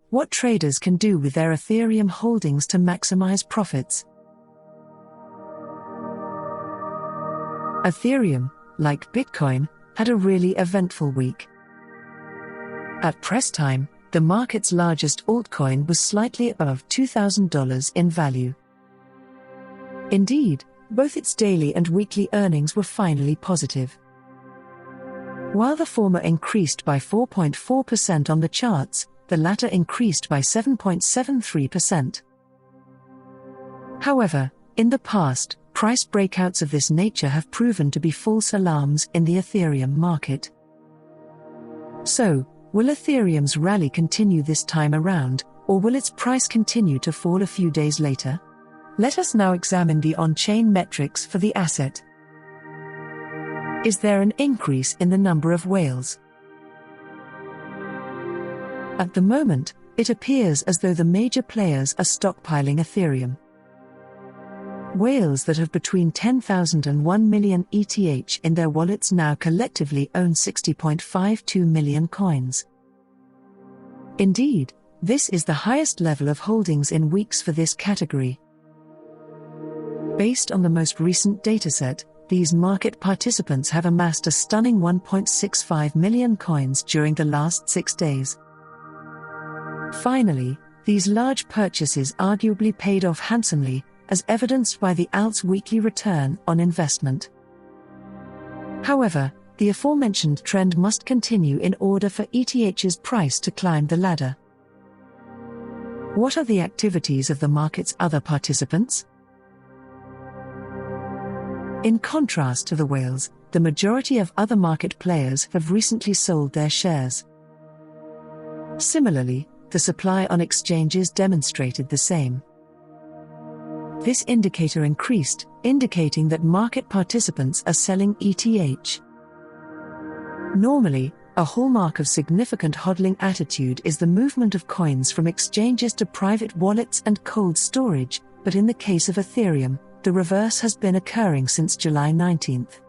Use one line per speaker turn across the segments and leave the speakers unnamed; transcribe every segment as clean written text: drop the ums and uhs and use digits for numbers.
what traders can do with their Ethereum holdings to maximize profits. Ethereum, like Bitcoin, had a really eventful week. At press time, the market's largest altcoin was slightly above $2,000 in value. Indeed, both its daily and weekly earnings were finally positive. While the former increased by 4.4% on the charts, the latter increased by 7.73%. However, in the past, price breakouts of this nature have proven to be false alarms in the Ethereum market. So, will Ethereum's rally continue this time around, or will its price continue to fall a few days later? Let us now examine the on-chain metrics for the asset. Is there an increase in the number of whales? At the moment, it appears as though the major players are stockpiling Ethereum. Whales that have between 10,000 and 1 million ETH in their wallets now collectively own 60.52 million coins. Indeed, this is the highest level of holdings in weeks for this category. Based on the most recent dataset, these market participants have amassed a stunning 1.65 million coins during the last 6 days. Finally, these large purchases arguably paid off handsomely, as evidenced by the alt's weekly return on investment. However, the aforementioned trend must continue in order for ETH's price to climb the ladder. What are the activities of the market's other participants? In contrast to the whales, the majority of other market players have recently sold their shares. Similarly, the supply on exchanges demonstrated the same. This indicator increased, indicating that market participants are selling ETH. Normally, a hallmark of significant hodling attitude is the movement of coins from exchanges to private wallets and cold storage, but in the case of Ethereum, the reverse has been occurring since July 19th.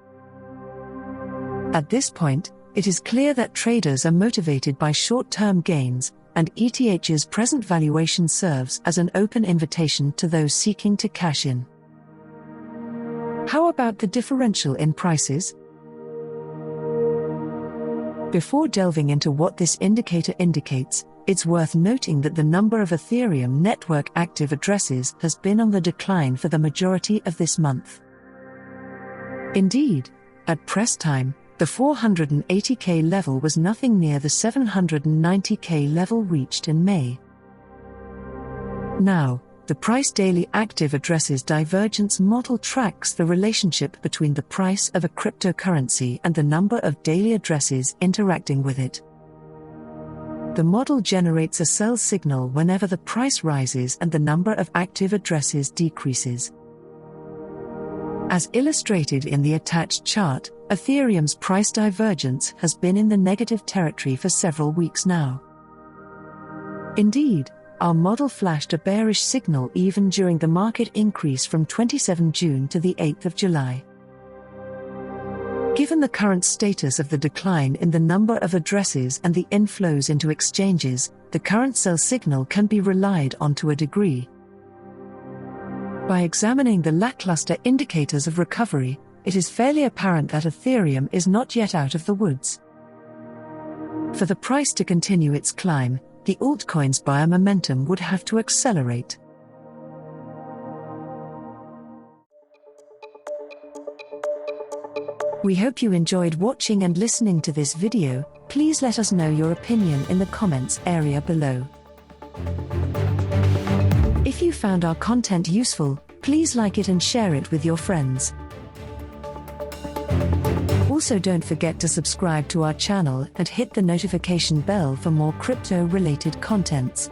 At this point, it is clear that traders are motivated by short-term gains, and ETH's present valuation serves as an open invitation to those seeking to cash in. How about the differential in prices? Before delving into what this indicator indicates, it's worth noting that the number of Ethereum network active addresses has been on the decline for the majority of this month. Indeed, at press time, the 480K level was nothing near the 790K level reached in May. Now, the price daily active addresses divergence model tracks the relationship between the price of a cryptocurrency and the number of daily addresses interacting with it. The model generates a sell signal whenever the price rises and the number of active addresses decreases. As illustrated in the attached chart, Ethereum's price divergence has been in the negative territory for several weeks now. Indeed, our model flashed a bearish signal even during the market increase from 27 June to the 8th of July. Given the current status of the decline in the number of addresses and the inflows into exchanges, the current sell signal can be relied on to a degree. By examining the lackluster indicators of recovery, it is fairly apparent that Ethereum is not yet out of the woods. For the price to continue its climb, the altcoin's buyer momentum would have to accelerate. We hope you enjoyed watching and listening to this video. Please let us know your opinion in the comments area below. If you found our content useful, please like it and share it with your friends. Also, don't forget to subscribe to our channel and hit the notification bell for more crypto-related contents.